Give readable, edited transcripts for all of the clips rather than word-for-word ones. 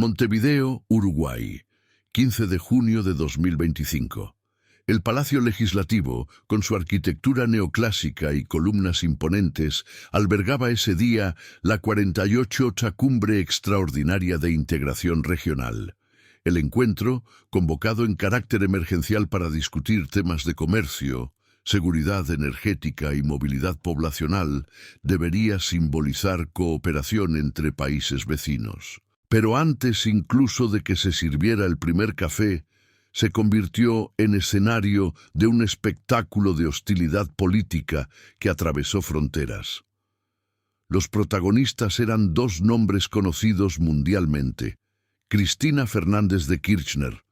Montevideo, Uruguay, 15 de junio de 2025. El Palacio Legislativo, con su arquitectura neoclásica y columnas imponentes, albergaba ese día la 48ª Cumbre Extraordinaria de Integración Regional. El encuentro, convocado en carácter emergencial para discutir temas de comercio, seguridad energética y movilidad poblacional, debería simbolizar cooperación entre países vecinos. Pero antes incluso de que se sirviera el primer café, se convirtió en escenario de un espectáculo de hostilidad política que atravesó fronteras. Los protagonistas eran dos nombres conocidos mundialmente: Cristina Fernández de Kirchner,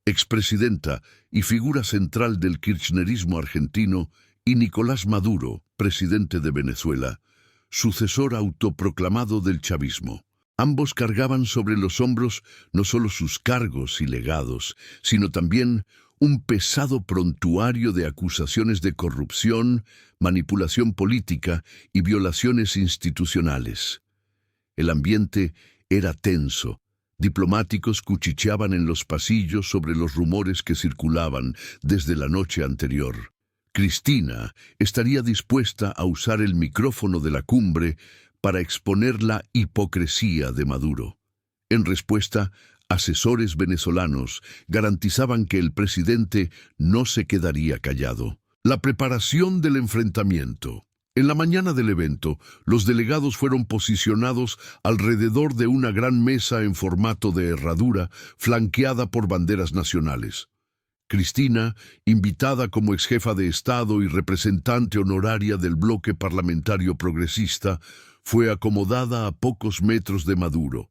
expresidenta y figura central del kirchnerismo argentino, y Nicolás Maduro, presidente de Venezuela, sucesor autoproclamado del chavismo. Ambos cargaban sobre los hombros no solo sus cargos y legados, sino también un pesado prontuario de acusaciones de corrupción, manipulación política y violaciones institucionales. El ambiente era tenso. Diplomáticos cuchicheaban en los pasillos sobre los rumores que circulaban desde la noche anterior. Cristina estaría dispuesta a usar el micrófono de la cumbre para exponer la hipocresía de Maduro. En respuesta, asesores venezolanos garantizaban que el presidente no se quedaría callado. La preparación del enfrentamiento. En la mañana del evento, los delegados fueron posicionados alrededor de una gran mesa en formato de herradura, flanqueada por banderas nacionales. Cristina, invitada como exjefa de Estado y representante honoraria del bloque parlamentario progresista, fue acomodada a pocos metros de Maduro.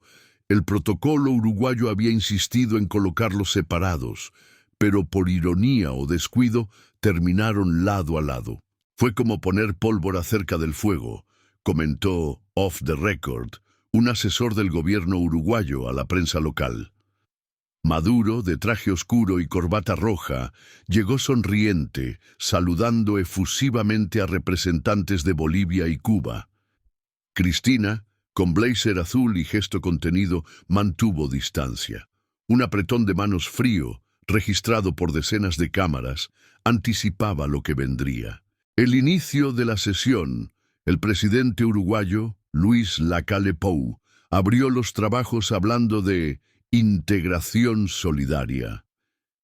El protocolo uruguayo había insistido en colocarlos separados, pero por ironía o descuido terminaron lado a lado. Fue como poner pólvora cerca del fuego, comentó off the record un asesor del gobierno uruguayo a la prensa local. Maduro, de traje oscuro y corbata roja, llegó sonriente, saludando efusivamente a representantes de Bolivia y Cuba. Cristina, con blazer azul y gesto contenido, mantuvo distancia. Un apretón de manos frío, registrado por decenas de cámaras, anticipaba lo que vendría. El inicio de la sesión, el presidente uruguayo, Luis Lacalle Pou, abrió los trabajos hablando de integración solidaria.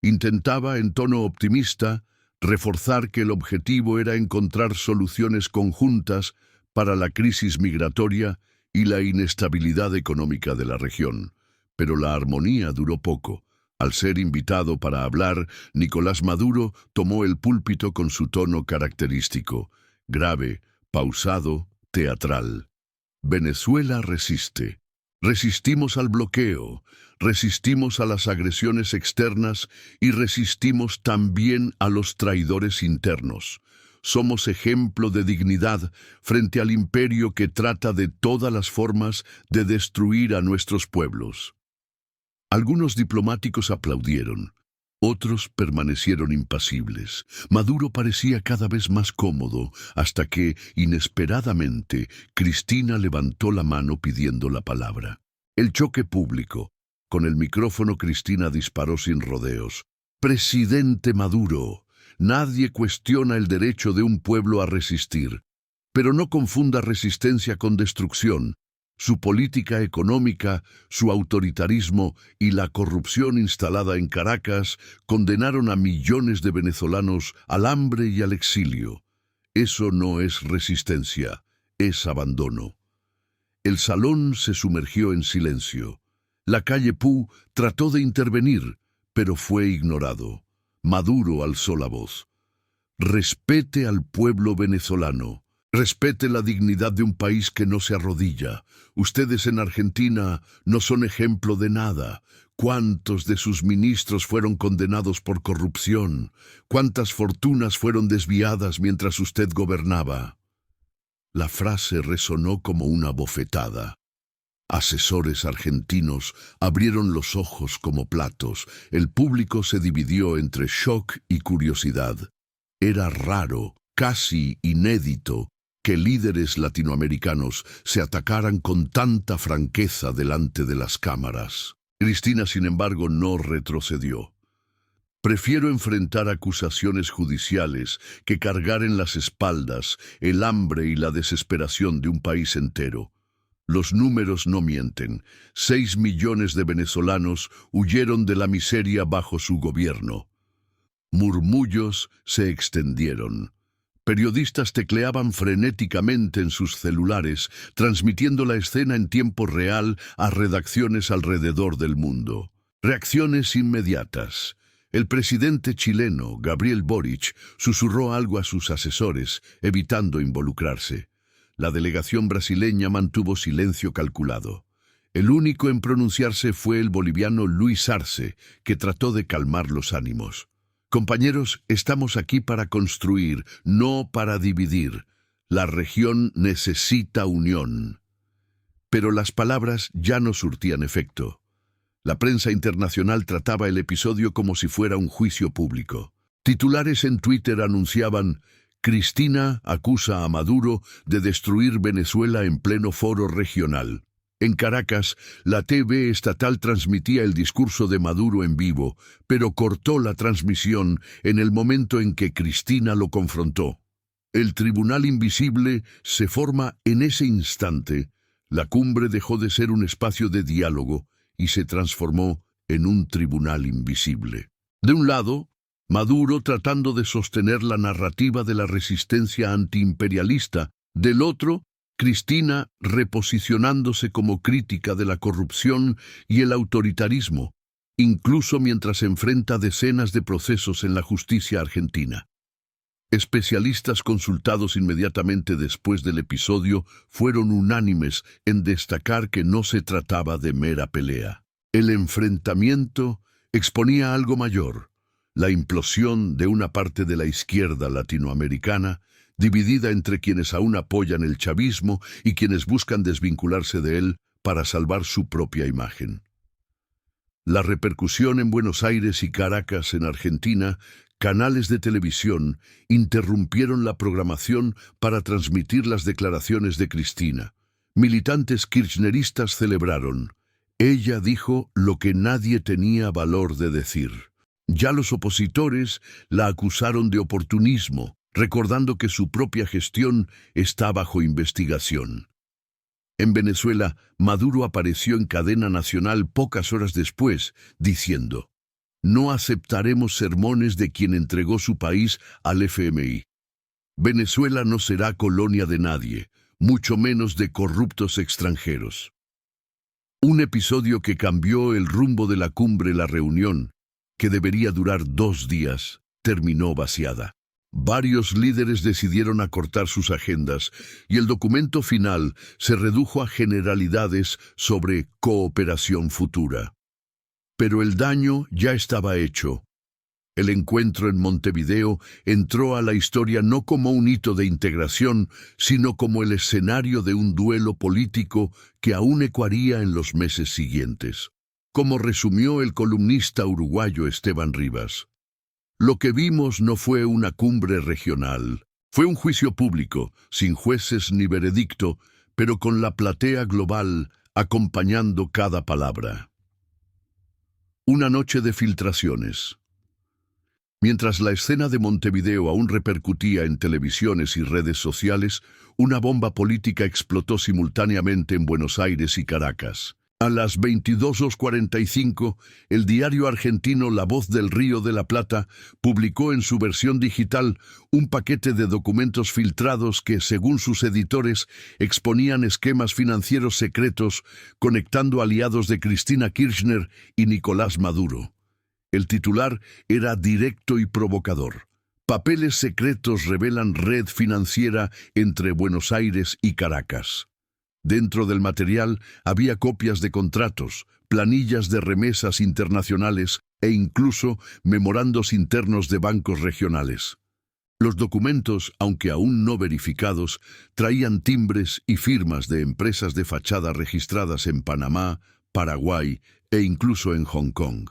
Intentaba, en tono optimista, reforzar que el objetivo era encontrar soluciones conjuntas para la crisis migratoria y la inestabilidad económica de la región. Pero la armonía duró poco. Al ser invitado para hablar, Nicolás Maduro tomó el púlpito con su tono característico, grave, pausado, teatral. Venezuela resiste. Resistimos al bloqueo, resistimos a las agresiones externas y resistimos también a los traidores internos. Somos ejemplo de dignidad frente al imperio que trata de todas las formas de destruir a nuestros pueblos. Algunos diplomáticos aplaudieron, otros permanecieron impasibles. Maduro parecía cada vez más cómodo, hasta que, inesperadamente, Cristina levantó la mano pidiendo la palabra. El choque público. Con el micrófono, Cristina disparó sin rodeos. «Presidente Maduro, nadie cuestiona el derecho de un pueblo a resistir, pero no confunda resistencia con destrucción. Su política económica, su autoritarismo y la corrupción instalada en Caracas condenaron a millones de venezolanos al hambre y al exilio. Eso no es resistencia, es abandono». El salón se sumergió en silencio. Lacalle Pou trató de intervenir, pero fue ignorado. Maduro alzó la voz. «Respete al pueblo venezolano. Respete la dignidad de un país que no se arrodilla. Ustedes en Argentina no son ejemplo de nada. ¿Cuántos de sus ministros fueron condenados por corrupción? ¿Cuántas fortunas fueron desviadas mientras usted gobernaba?» La frase resonó como una bofetada. Asesores argentinos abrieron los ojos como platos. El público se dividió entre shock y curiosidad. Era raro, casi inédito, que líderes latinoamericanos se atacaran con tanta franqueza delante de las cámaras. Cristina, sin embargo, no retrocedió. Prefiero enfrentar acusaciones judiciales que cargar en las espaldas el hambre y la desesperación de un país entero. Los números no mienten. 6 millones de venezolanos huyeron de la miseria bajo su gobierno. Murmullos se extendieron. Periodistas tecleaban frenéticamente en sus celulares, transmitiendo la escena en tiempo real a redacciones alrededor del mundo. Reacciones inmediatas. El presidente chileno, Gabriel Boric, susurró algo a sus asesores, evitando involucrarse. La delegación brasileña mantuvo silencio calculado. El único en pronunciarse fue el boliviano Luis Arce, que trató de calmar los ánimos. Compañeros, estamos aquí para construir, no para dividir. La región necesita unión. Pero las palabras ya no surtían efecto. La prensa internacional trataba el episodio como si fuera un juicio público. Titulares en Twitter anunciaban: Cristina acusa a Maduro de destruir Venezuela en pleno foro regional. En Caracas, la TV estatal transmitía el discurso de Maduro en vivo, pero cortó la transmisión en el momento en que Cristina lo confrontó. El Tribunal Invisible se forma en ese instante. La cumbre dejó de ser un espacio de diálogo y se transformó en un tribunal invisible. De un lado, Maduro tratando de sostener la narrativa de la resistencia antiimperialista. Del otro, Cristina reposicionándose como crítica de la corrupción y el autoritarismo, incluso mientras enfrenta decenas de procesos en la justicia argentina. Especialistas consultados inmediatamente después del episodio fueron unánimes en destacar que no se trataba de mera pelea. El enfrentamiento exponía algo mayor: la implosión de una parte de la izquierda latinoamericana, dividida entre quienes aún apoyan el chavismo y quienes buscan desvincularse de él para salvar su propia imagen. La repercusión en Buenos Aires y Caracas, en Argentina. Canales de televisión interrumpieron la programación para transmitir las declaraciones de Cristina. Militantes kirchneristas celebraron: ella dijo lo que nadie tenía valor de decir. Ya los opositores la acusaron de oportunismo, recordando que su propia gestión está bajo investigación. En Venezuela, Maduro apareció en cadena nacional pocas horas después, diciendo: no aceptaremos sermones de quien entregó su país al FMI. Venezuela no será colonia de nadie, mucho menos de corruptos extranjeros. Un episodio que cambió el rumbo de la cumbre. La reunión, que debería durar 2 días, terminó vaciada. Varios líderes decidieron acortar sus agendas y el documento final se redujo a generalidades sobre cooperación futura. Pero el daño ya estaba hecho. El encuentro en Montevideo entró a la historia no como un hito de integración, sino como el escenario de un duelo político que aún ecoaría en los meses siguientes. Como resumió el columnista uruguayo Esteban Rivas: lo que vimos no fue una cumbre regional, fue un juicio público, sin jueces ni veredicto, pero con la platea global acompañando cada palabra. Una noche de filtraciones. Mientras la escena de Montevideo aún repercutía en televisiones y redes sociales, una bomba política explotó simultáneamente en Buenos Aires y Caracas. A las 22:45, el diario argentino La Voz del Río de la Plata publicó en su versión digital un paquete de documentos filtrados que, según sus editores, exponían esquemas financieros secretos conectando aliados de Cristina Kirchner y Nicolás Maduro. El titular era directo y provocador: papeles secretos revelan red financiera entre Buenos Aires y Caracas. Dentro del material había copias de contratos, planillas de remesas internacionales e incluso memorandos internos de bancos regionales. Los documentos, aunque aún no verificados, traían timbres y firmas de empresas de fachada registradas en Panamá, Paraguay e incluso en Hong Kong.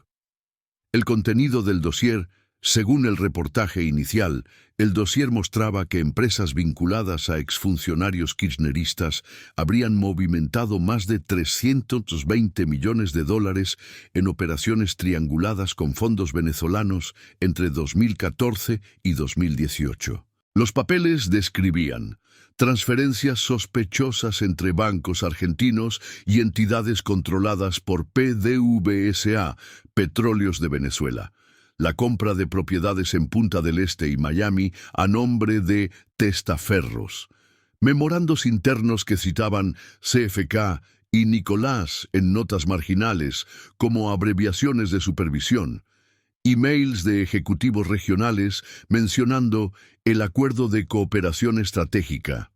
El contenido del dossier Según el reportaje inicial, el dossier mostraba que empresas vinculadas a exfuncionarios kirchneristas habrían movimentado más de 320 millones de dólares en operaciones trianguladas con fondos venezolanos entre 2014 y 2018. Los papeles describían transferencias sospechosas entre bancos argentinos y entidades controladas por PDVSA, Petróleos de Venezuela, la compra de propiedades en Punta del Este y Miami a nombre de testaferros, memorandos internos que citaban CFK y Nicolás en notas marginales como abreviaciones de supervisión, emails de ejecutivos regionales mencionando el acuerdo de cooperación estratégica.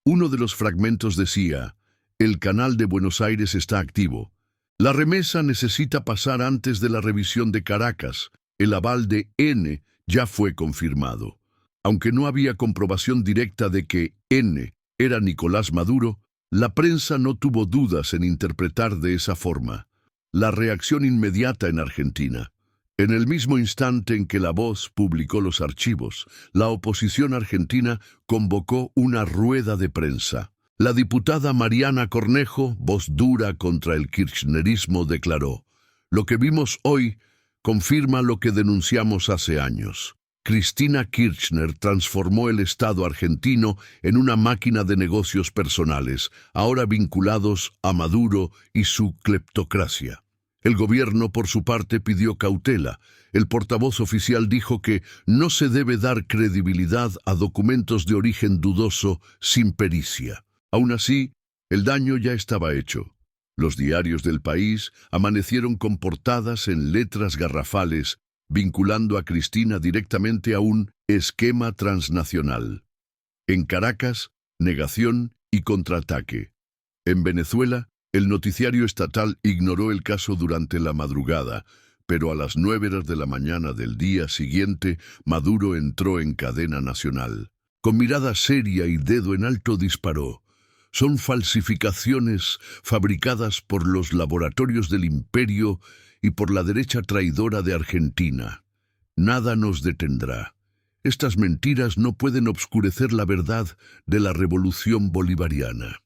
Uno de los fragmentos decía: el canal de Buenos Aires está activo. La remesa necesita pasar antes de la revisión de Caracas. El aval de N ya fue confirmado. Aunque no había comprobación directa de que N era Nicolás Maduro, la prensa no tuvo dudas en interpretar de esa forma. La reacción inmediata en Argentina. En el mismo instante en que La Voz publicó los archivos, la oposición argentina convocó una rueda de prensa. La diputada Mariana Cornejo, voz dura contra el kirchnerismo, declaró: lo que vimos hoy confirma lo que denunciamos hace años. Cristina Kirchner transformó el Estado argentino en una máquina de negocios personales, ahora vinculados a Maduro y su cleptocracia. El gobierno, por su parte, pidió cautela. El portavoz oficial dijo que no se debe dar credibilidad a documentos de origen dudoso sin pericia. Aún así, el daño ya estaba hecho. Los diarios del país amanecieron con portadas en letras garrafales, vinculando a Cristina directamente a un esquema transnacional. En Caracas, negación y contraataque. En Venezuela, el noticiario estatal ignoró el caso durante la madrugada, pero a las 9 de la mañana del día siguiente, Maduro entró en cadena nacional. Con mirada seria y dedo en alto disparó: son falsificaciones fabricadas por los laboratorios del imperio y por la derecha traidora de Argentina. Nada nos detendrá. Estas mentiras no pueden obscurecer la verdad de la revolución bolivariana.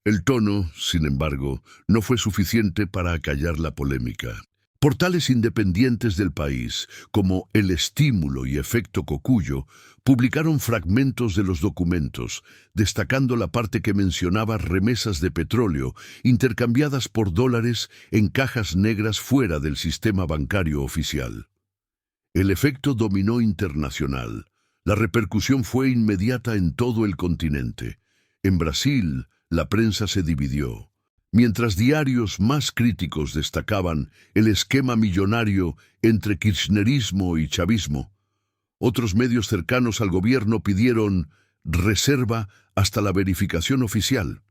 El tono, sin embargo, no fue suficiente para acallar la polémica. Portales independientes del país, como El Estímulo y Efecto Cocuyo, publicaron fragmentos de los documentos, destacando la parte que mencionaba remesas de petróleo intercambiadas por dólares en cajas negras fuera del sistema bancario oficial. El efecto dominó internacional. La repercusión fue inmediata en todo el continente. En Brasil, la prensa se dividió. Mientras diarios más críticos destacaban el esquema millonario entre kirchnerismo y chavismo, otros medios cercanos al gobierno pidieron reserva hasta la verificación oficial.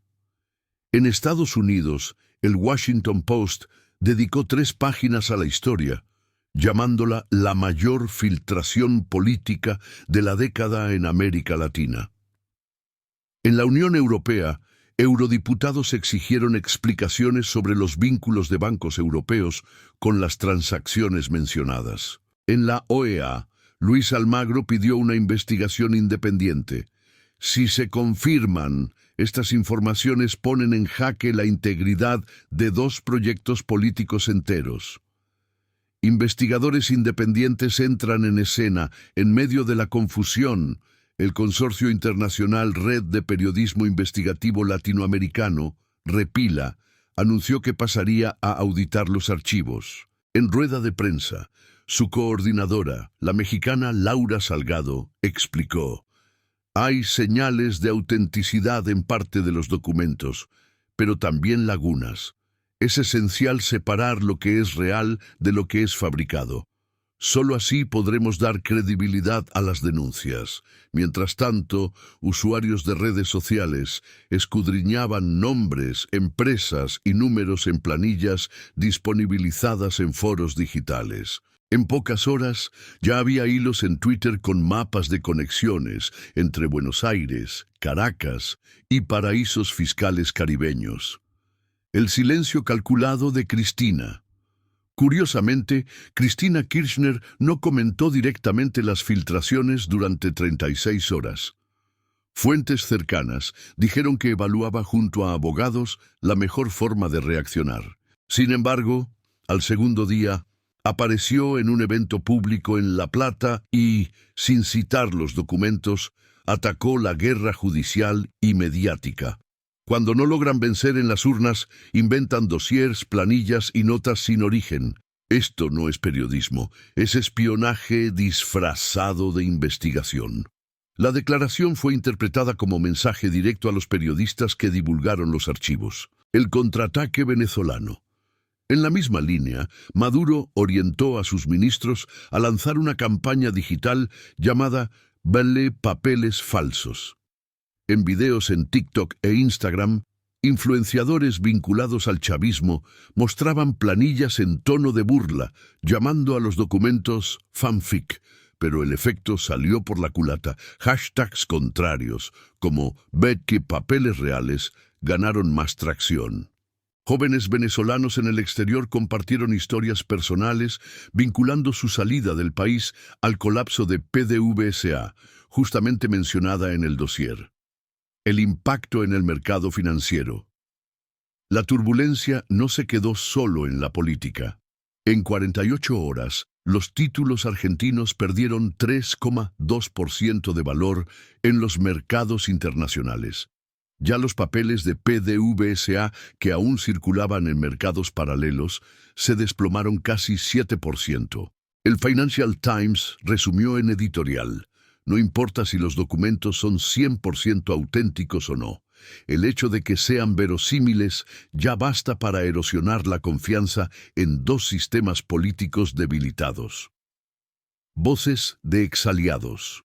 En Estados Unidos, el Washington Post dedicó 3 páginas a la historia, llamándola la mayor filtración política de la década en América Latina. En la Unión Europea, eurodiputados exigieron explicaciones sobre los vínculos de bancos europeos con las transacciones mencionadas. En la OEA, Luis Almagro pidió una investigación independiente. Si se confirman, estas informaciones ponen en jaque la integridad de 2 proyectos políticos enteros. Investigadores independientes entran en escena en medio de la confusión. El Consorcio Internacional Red de Periodismo Investigativo Latinoamericano, REPILA, anunció que pasaría a auditar los archivos. En rueda de prensa, su coordinadora, la mexicana Laura Salgado, explicó: hay señales de autenticidad en parte de los documentos, pero también lagunas. Es esencial separar lo que es real de lo que es fabricado. Solo así podremos dar credibilidad a las denuncias. Mientras tanto, usuarios de redes sociales escudriñaban nombres, empresas y números en planillas disponibilizadas en foros digitales. En pocas horas ya había hilos en Twitter con mapas de conexiones entre Buenos Aires, Caracas y paraísos fiscales caribeños. El silencio calculado de Cristina. Curiosamente, Cristina Kirchner no comentó directamente las filtraciones durante 36 horas. Fuentes cercanas dijeron que evaluaba junto a abogados la mejor forma de reaccionar. Sin embargo, al segundo día, apareció en un evento público en La Plata y, sin citar los documentos, atacó la guerra judicial y mediática. Cuando no logran vencer en las urnas, inventan dossiers, planillas y notas sin origen. Esto no es periodismo, es espionaje disfrazado de investigación. La declaración fue interpretada como mensaje directo a los periodistas que divulgaron los archivos. El contraataque venezolano. En la misma línea, Maduro orientó a sus ministros a lanzar una campaña digital llamada Vele Papeles Falsos. En videos en TikTok e Instagram, influenciadores vinculados al chavismo mostraban planillas en tono de burla, llamando a los documentos fanfic, pero el efecto salió por la culata. Hashtags contrarios, como "Ved que papeles reales", ganaron más tracción. Jóvenes venezolanos en el exterior compartieron historias personales vinculando su salida del país al colapso de PDVSA, justamente mencionada en el dossier. El impacto en el mercado financiero. La turbulencia no se quedó solo en la política. En 48 horas, los títulos argentinos perdieron 3,2% de valor en los mercados internacionales. Ya los papeles de PDVSA, que aún circulaban en mercados paralelos, se desplomaron casi 7%. El Financial Times resumió en editorial: no importa si los documentos son 100% auténticos o no. El hecho de que sean verosímiles ya basta para erosionar la confianza en dos sistemas políticos debilitados. Voces de exaliados.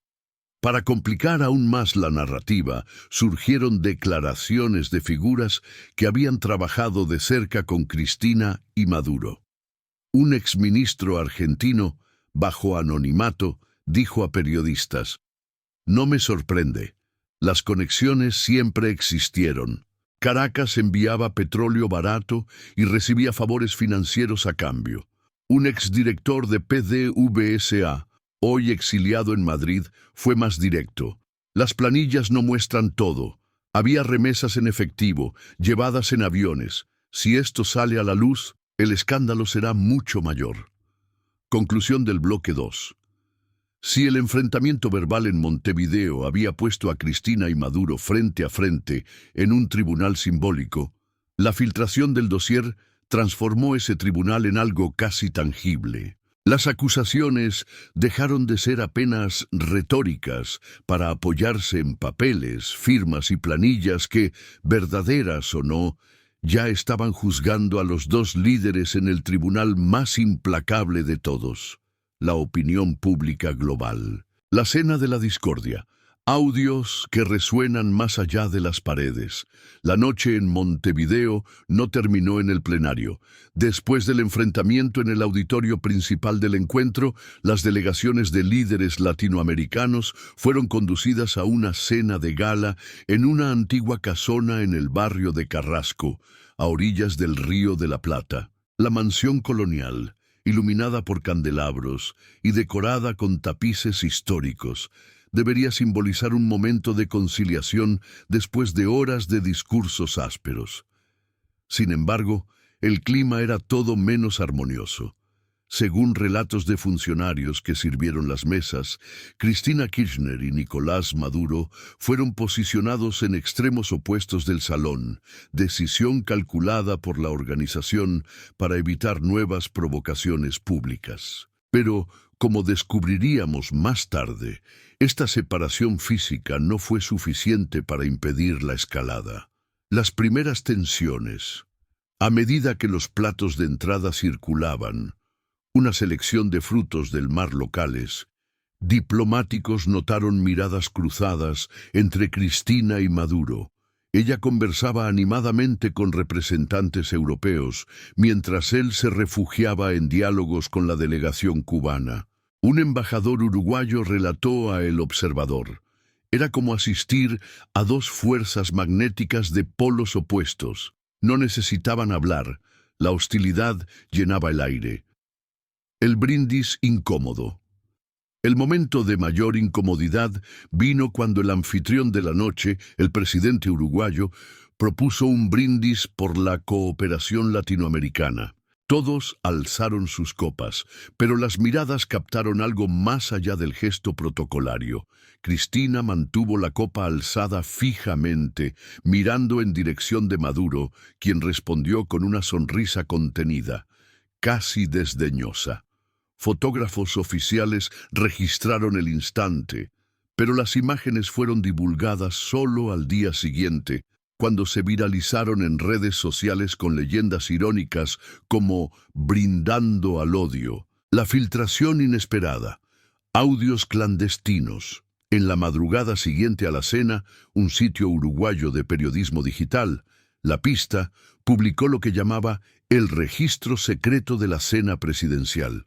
Para complicar aún más la narrativa, surgieron declaraciones de figuras que habían trabajado de cerca con Cristina y Maduro. Un exministro argentino, bajo anonimato, dijo a periodistas: "No me sorprende. Las conexiones siempre existieron. Caracas enviaba petróleo barato y recibía favores financieros a cambio". Un exdirector de PDVSA, hoy exiliado en Madrid, fue más directo: "Las planillas no muestran todo. Había remesas en efectivo, llevadas en aviones. Si esto sale a la luz, el escándalo será mucho mayor". Conclusión del bloque 2. Si el enfrentamiento verbal en Montevideo había puesto a Cristina y Maduro frente a frente en un tribunal simbólico, la filtración del dossier transformó ese tribunal en algo casi tangible. Las acusaciones dejaron de ser apenas retóricas para apoyarse en papeles, firmas y planillas que, verdaderas o no, ya estaban juzgando a los dos líderes en el tribunal más implacable de todos: la opinión pública global. La cena de la discordia. Audios que resuenan más allá de las paredes. La noche en Montevideo no terminó en el plenario. Después del enfrentamiento en el auditorio principal del encuentro, las delegaciones de líderes latinoamericanos fueron conducidas a una cena de gala en una antigua casona en el barrio de Carrasco, a orillas del Río de la Plata. La mansión colonial, iluminada por candelabros y decorada con tapices históricos, debería simbolizar un momento de conciliación después de horas de discursos ásperos. Sin embargo, el clima era todo menos armonioso. Según relatos de funcionarios que sirvieron las mesas, Cristina Kirchner y Nicolás Maduro fueron posicionados en extremos opuestos del salón, decisión calculada por la organización para evitar nuevas provocaciones públicas. Pero, como descubriríamos más tarde, esta separación física no fue suficiente para impedir la escalada. Las primeras tensiones. A medida que los platos de entrada circulaban, una selección de frutos del mar locales, diplomáticos notaron miradas cruzadas entre Cristina y Maduro. Ella conversaba animadamente con representantes europeos, mientras él se refugiaba en diálogos con la delegación cubana. Un embajador uruguayo relató a El Observador: "Era como asistir a dos fuerzas magnéticas de polos opuestos. No necesitaban hablar, La hostilidad llenaba el aire. El brindis incómodo. El momento de mayor incomodidad vino cuando el anfitrión de la noche, el presidente uruguayo, propuso un brindis por la cooperación latinoamericana. Todos alzaron sus copas, pero las miradas captaron algo más allá del gesto protocolario. Cristina mantuvo la copa alzada fijamente, mirando en dirección de Maduro, quien respondió con una sonrisa contenida, casi desdeñosa. Fotógrafos oficiales registraron el instante, pero las imágenes fueron divulgadas solo al día siguiente, cuando se viralizaron en redes sociales con leyendas irónicas como brindando al odio, la filtración inesperada, audios clandestinos. En la madrugada siguiente a la cena, un sitio uruguayo de periodismo digital, La Pista, publicó lo que llamaba el registro secreto de la cena presidencial.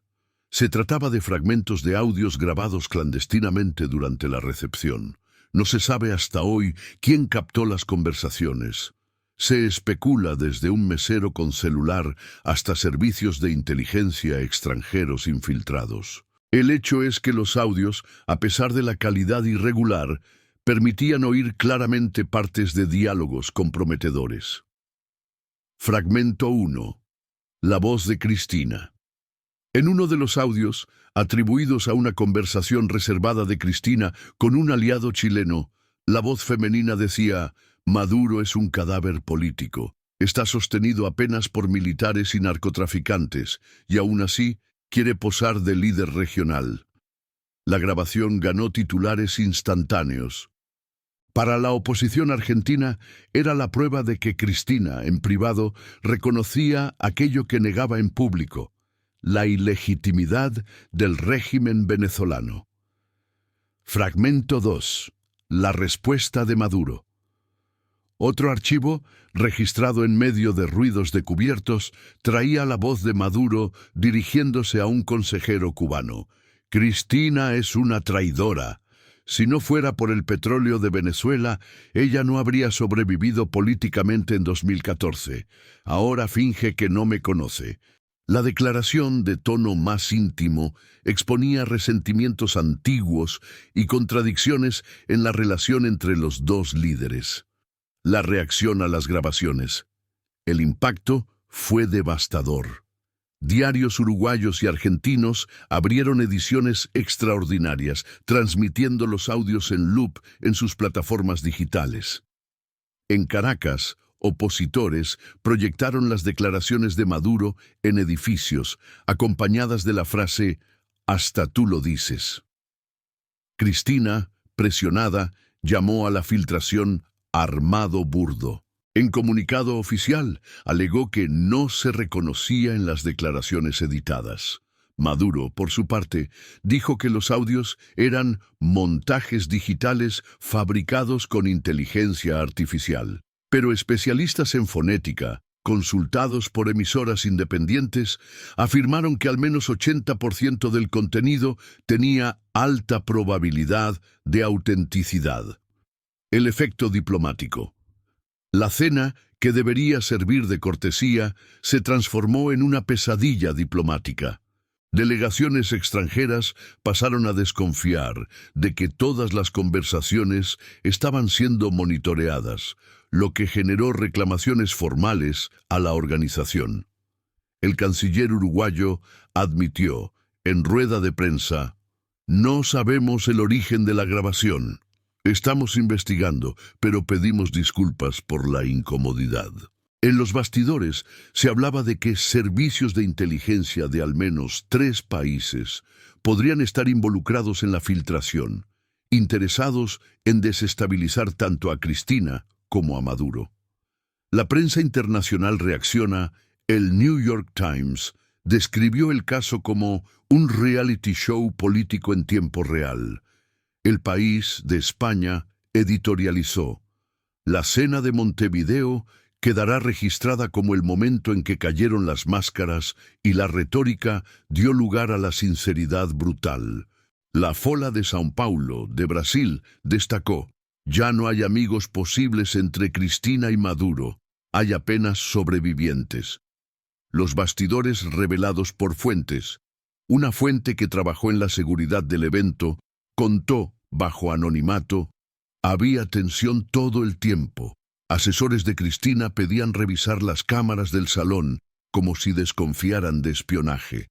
Se trataba de fragmentos de audios grabados clandestinamente durante la recepción. No se sabe hasta hoy quién captó las conversaciones. Se especula desde un mesero con celular hasta servicios de inteligencia extranjeros infiltrados. El hecho es que los audios, a pesar de la calidad irregular, permitían oír claramente partes de diálogos comprometedores. Fragmento 1. La voz de Cristina. En uno de los audios, atribuidos a una conversación reservada de Cristina con un aliado chileno, la voz femenina decía: Maduro es un cadáver político, está sostenido apenas por militares y narcotraficantes, y aún así quiere posar de líder regional. La grabación ganó titulares instantáneos. Para la oposición argentina era la prueba de que Cristina, en privado, reconocía aquello que negaba en público: la ilegitimidad del régimen venezolano. Fragmento 2. La respuesta de Maduro. Otro archivo, registrado en medio de ruidos de cubiertos, traía la voz de Maduro dirigiéndose a un consejero cubano. Cristina es una traidora. Si no fuera por el petróleo de Venezuela, ella no habría sobrevivido políticamente en 2014. Ahora finge que no me conoce. La declaración, de tono más íntimo, exponía resentimientos antiguos y contradicciones en la relación entre los dos líderes. La reacción a las grabaciones. El impacto fue devastador. Diarios uruguayos y argentinos abrieron ediciones extraordinarias, transmitiendo los audios en loop en sus plataformas digitales. En Caracas, opositores proyectaron las declaraciones de Maduro en edificios, acompañadas de la frase «Hasta tú lo dices». Cristina, presionada, llamó a la filtración «armado burdo». En comunicado oficial, alegó que no se reconocía en las declaraciones editadas. Maduro, por su parte, dijo que los audios eran montajes digitales fabricados con inteligencia artificial. Pero especialistas en fonética, consultados por emisoras independientes, afirmaron que al menos 80% del contenido tenía alta probabilidad de autenticidad. El efecto diplomático. La cena, que debería servir de cortesía, se transformó en una pesadilla diplomática. Delegaciones extranjeras pasaron a desconfiar de que todas las conversaciones estaban siendo monitoreadas, lo que generó reclamaciones formales a la organización. El canciller uruguayo admitió, en rueda de prensa: «No sabemos el origen de la grabación. Estamos investigando, pero pedimos disculpas por la incomodidad». En los bastidores se hablaba de que servicios de inteligencia de al menos 3 países podrían estar involucrados en la filtración, interesados en desestabilizar tanto a Cristina como a Maduro. La prensa internacional reacciona. El New York Times describió el caso como un reality show político en tiempo real. El País, de España, editorializó: «La cena de Montevideo quedará registrada como el momento en que cayeron las máscaras y la retórica dio lugar a la sinceridad brutal». La Folha de São Paulo, de Brasil, destacó: «Ya no hay amigos posibles entre Cristina y Maduro, hay apenas sobrevivientes». Los bastidores revelados por fuentes. Una fuente que trabajó en la seguridad del evento contó, bajo anonimato: había tensión todo el tiempo. Asesores de Cristina pedían revisar las cámaras del salón, como si desconfiaran de espionaje.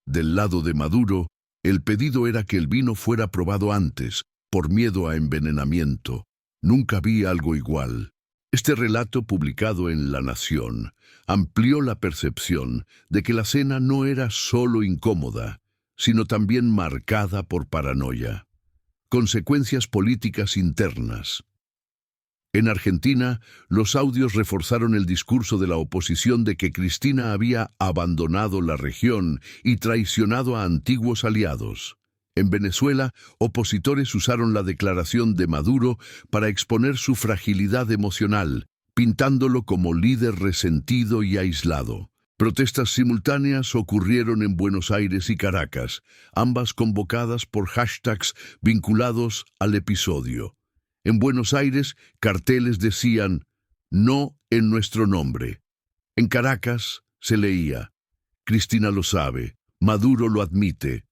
Del lado de Maduro, el pedido era que el vino fuera probado antes, por miedo a envenenamiento. Nunca vi algo igual. Este relato, publicado en La Nación, amplió la percepción de que la cena no era solo incómoda, sino también marcada por paranoia. Consecuencias políticas internas. En Argentina, los audios reforzaron el discurso de la oposición de que Cristina había abandonado la región y traicionado a antiguos aliados. En Venezuela, opositores usaron la declaración de Maduro para exponer su fragilidad emocional, pintándolo como líder resentido y aislado. Protestas simultáneas ocurrieron en Buenos Aires y Caracas, ambas convocadas por hashtags vinculados al episodio. En Buenos Aires, carteles decían «No en nuestro nombre». En Caracas se leía «Cristina lo sabe, Maduro lo admite».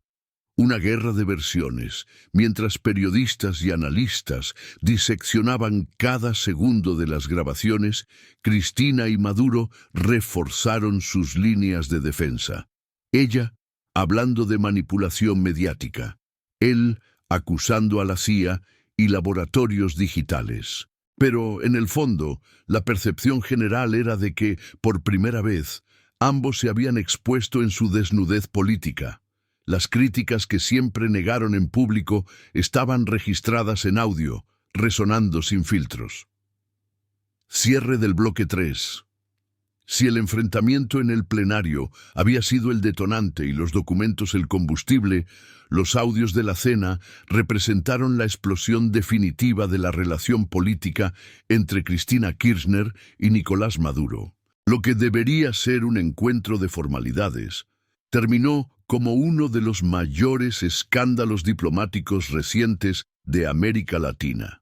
Una guerra de versiones, mientras periodistas y analistas diseccionaban cada segundo de las grabaciones. Cristina y Maduro reforzaron sus líneas de defensa. Ella, hablando de manipulación mediática. Él, acusando a la CIA y laboratorios digitales. Pero, en el fondo, la percepción general era de que, por primera vez, ambos se habían expuesto en su desnudez política. Las críticas que siempre negaron en público estaban registradas en audio, resonando sin filtros. Cierre del bloque 3. Si el enfrentamiento en el plenario había sido el detonante y los documentos el combustible, los audios de la cena representaron la explosión definitiva de la relación política entre Cristina Kirchner y Nicolás Maduro. Lo que debería ser un encuentro de formalidades terminó como uno de los mayores escándalos diplomáticos recientes de América Latina.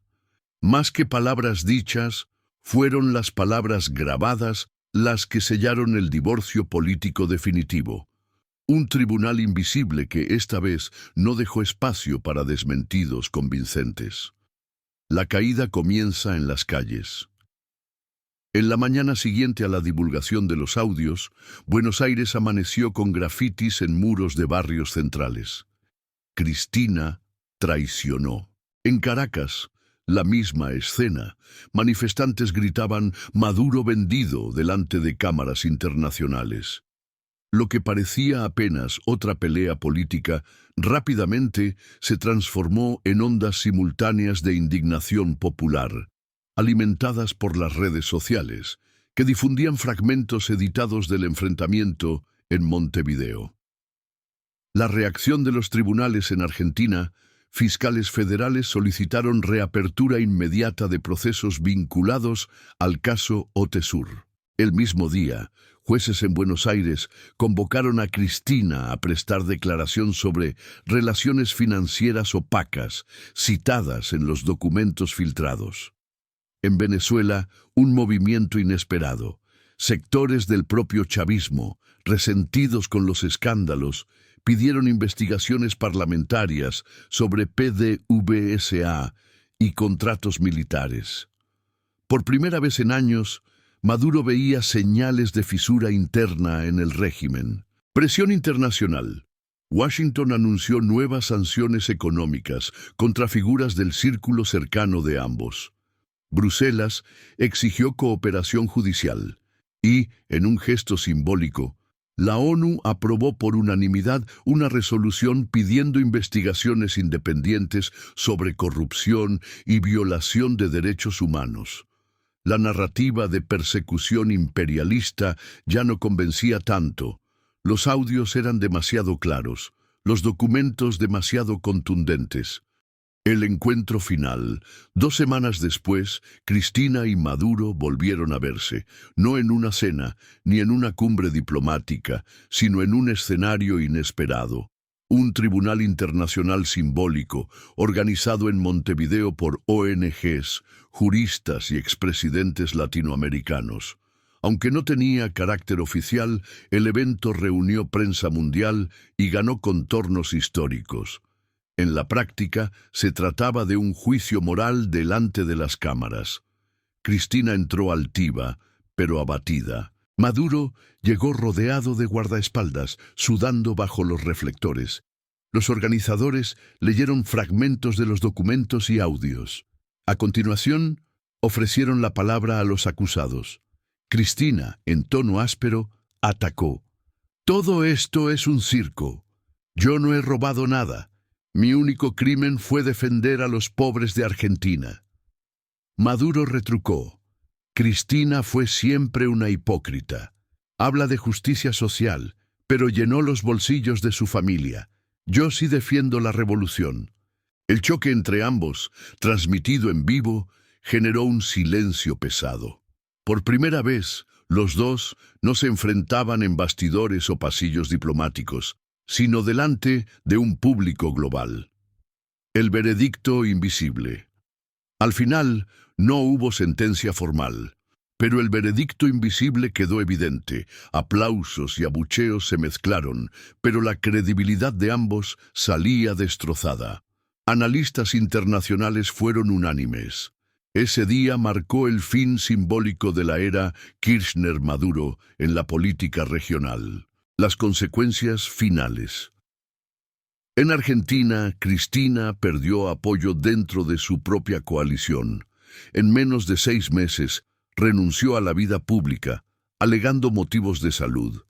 Más que palabras dichas, fueron las palabras grabadas las que sellaron el divorcio político definitivo. Un tribunal invisible que esta vez no dejó espacio para desmentidos convincentes. La caída comienza en las calles. En la mañana siguiente a la divulgación de los audios, Buenos Aires amaneció con grafitis en muros de barrios centrales. Cristina traicionó. En Caracas, la misma escena. Manifestantes gritaban «Maduro vendido» delante de cámaras internacionales. Lo que parecía apenas otra pelea política, rápidamente se transformó en ondas simultáneas de indignación popular, alimentadas por las redes sociales, que difundían fragmentos editados del enfrentamiento en Montevideo. La reacción de los tribunales en Argentina. Fiscales federales solicitaron reapertura inmediata de procesos vinculados al caso Otesur. El mismo día, jueces en Buenos Aires convocaron a Cristina a prestar declaración sobre relaciones financieras opacas citadas en los documentos filtrados. En Venezuela, un movimiento inesperado. Sectores del propio chavismo, resentidos con los escándalos, pidieron investigaciones parlamentarias sobre PDVSA y contratos militares. Por primera vez en años, Maduro veía señales de fisura interna en el régimen. Presión internacional. Washington anunció nuevas sanciones económicas contra figuras del círculo cercano de ambos. Bruselas exigió cooperación judicial y, en un gesto simbólico, la ONU aprobó por unanimidad una resolución pidiendo investigaciones independientes sobre corrupción y violación de derechos humanos. La narrativa de persecución imperialista ya no convencía tanto. Los audios eran demasiado claros, los documentos demasiado contundentes. El encuentro final. 2 semanas después, Cristina y Maduro volvieron a verse, no en una cena, ni en una cumbre diplomática, sino en un escenario inesperado. Un tribunal internacional simbólico, organizado en Montevideo por ONGs, juristas y expresidentes latinoamericanos. Aunque no tenía carácter oficial, el evento reunió prensa mundial y ganó contornos históricos. En la práctica, se trataba de un juicio moral delante de las cámaras. Cristina entró altiva, pero abatida. Maduro llegó rodeado de guardaespaldas, sudando bajo los reflectores. Los organizadores leyeron fragmentos de los documentos y audios. A continuación, ofrecieron la palabra a los acusados. Cristina, en tono áspero, atacó. «Todo esto es un circo. Yo no he robado nada. Mi único crimen fue defender a los pobres de Argentina». Maduro retrucó. «Cristina fue siempre una hipócrita. Habla de justicia social, pero llenó los bolsillos de su familia. Yo sí defiendo la revolución». El choque entre ambos, transmitido en vivo, generó un silencio pesado. Por primera vez, los dos no se enfrentaban en bastidores o pasillos diplomáticos, sino delante de un público global. El veredicto invisible. Al final, no hubo sentencia formal, pero el veredicto invisible quedó evidente. Aplausos y abucheos se mezclaron, pero la credibilidad de ambos salía destrozada. Analistas internacionales fueron unánimes. Ese día marcó el fin simbólico de la era Kirchner-Maduro en la política regional. Las consecuencias finales. En Argentina, Cristina perdió apoyo dentro de su propia coalición. En menos de 6 meses, renunció a la vida pública, alegando motivos de salud.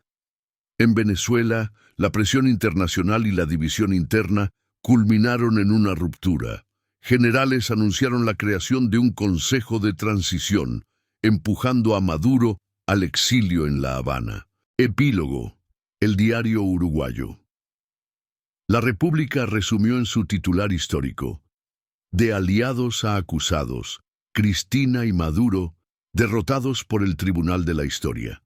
En Venezuela, la presión internacional y la división interna culminaron en una ruptura. Generales anunciaron la creación de un consejo de transición, empujando a Maduro al exilio en La Habana. Epílogo. El diario uruguayo. La República resumió en su titular histórico: de aliados a acusados, Cristina y Maduro, derrotados por el Tribunal de la Historia.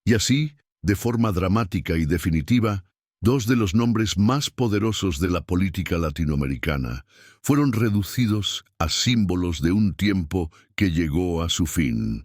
Y así, de forma dramática y definitiva, 2 de los nombres más poderosos de la política latinoamericana fueron reducidos a símbolos de un tiempo que llegó a su fin.